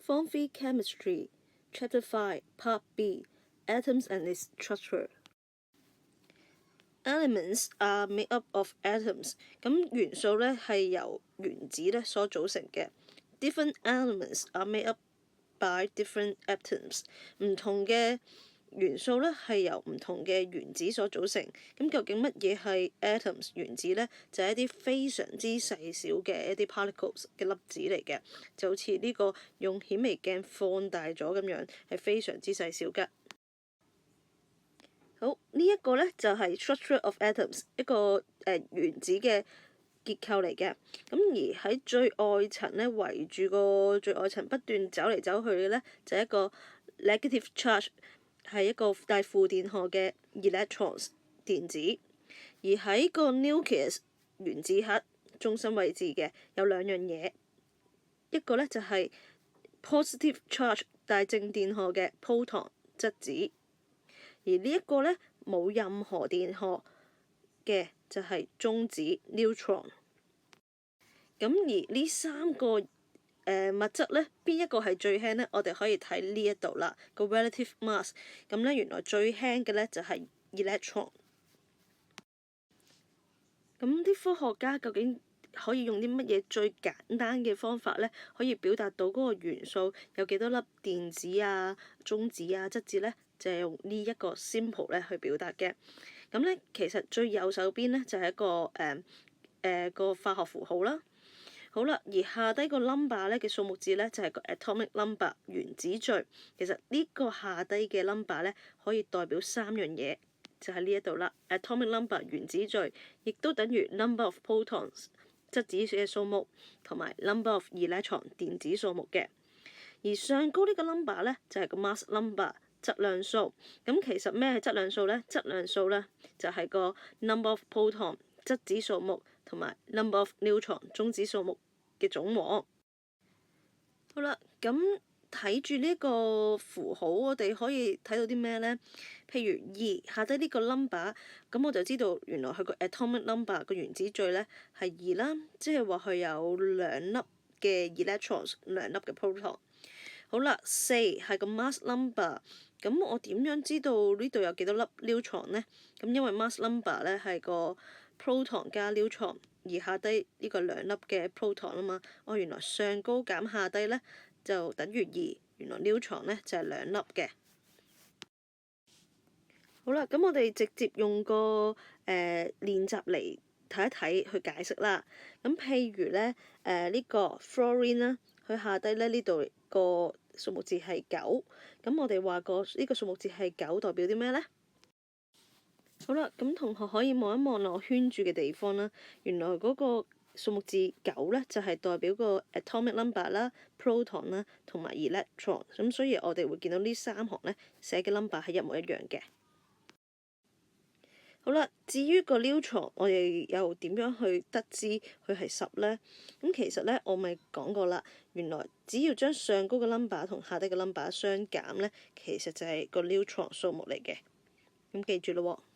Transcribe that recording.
Form 3 Chemistry Chapter 5 Part B Atoms and its Structure Elements are made up of atoms. 咁元素咧係由原子咧所組成嘅。Different elements are made up by different atoms. 唔同嘅元素咧係由唔同嘅原子所組成。咁究竟乜嘢係 atoms 原子咧？就係一啲非常之細小嘅一啲 particles 嘅粒子嚟嘅，就好似呢個用顯微鏡放大咗咁樣，係非常之細小㗎。好，呢一個咧就係 structure of atoms 一個原子嘅結構嚟嘅。咁而喺最外層咧圍住個最外層不斷走嚟走去嘅咧，就係一個 negative charge 係一個帶負電荷嘅 electrons 電子。而喺個 nucleus 原子核中心位置嘅有兩樣嘢，一個咧就係 positive charge 帶正電荷嘅 proton 質子。而呢一個咧冇任何電荷嘅就係中子 neutron。咁而呢三個物質咧，邊一個係最輕咧？我哋可以睇呢一度啦，個 relative mass。咁咧原來最輕嘅咧就係 electron。咁啲科學家究竟可以用啲乜嘢最簡單嘅方法咧，可以表達到嗰個元素有幾多粒電子啊、中子啊、質子咧？就係用呢一個 symbol 咧去表達嘅。咁咧其實最右手邊咧就係一個個化學符號啦。好啦，而下低個 number 咧嘅數目字咧就係個 atomic number 原子序。其實呢個下低嘅 number 咧可以代表三樣嘢，就喺呢一度啦。atomic number 原子序，亦都等於 number of protons 質子嘅數目，同埋 number of electron 電子數目嘅。而上高呢個 number 咧就係個 mass number 質量數。咁其實咩係質量數咧？質量數咧就係個 number of proton 質子數目同埋 number of neutron 中子數目嘅總和。好啦，咁睇住呢個符號，我哋可以睇到啲咩咧？譬如2下低呢個 number， 咁我就知道原來佢個 atomic number 個原子序咧係2啦，即係話佢有2粒嘅 electrons， 2粒嘅 proton。好啦，4係個 mass number， 咁我點樣知道呢度有幾多粒 neutron 呢？咁因為 mass number 咧係個 proton 加 neutron， 而下低呢個2粒嘅 proton 啊嘛，原來上高減下低咧就等於2，原來 neutron 咧就係2粒嘅。好啦，咁我哋直接用個練習嚟睇一睇去解釋啦。咁譬如咧呢個 fluorine 啦，佢下低咧呢度個數目字係9，咁我哋話呢個數目字係9代表啲咩咧？好啦，咁同學可以望一望我圈住嘅地方啦。原來嗰個數目字9咧就係代表個 atomic number 啦、proton 啦同埋 electron。咁所以我哋會見到呢3行咧寫嘅 number 係一模一樣嘅。好啦，至於個 neutron， 我哋又點樣去得知佢係10咧？咁其實咧，我咪講過啦，原來只要將上高嘅 number 同下低嘅 number 相減咧，其實就係個 neutron 數目嚟嘅。咁記住咯喎。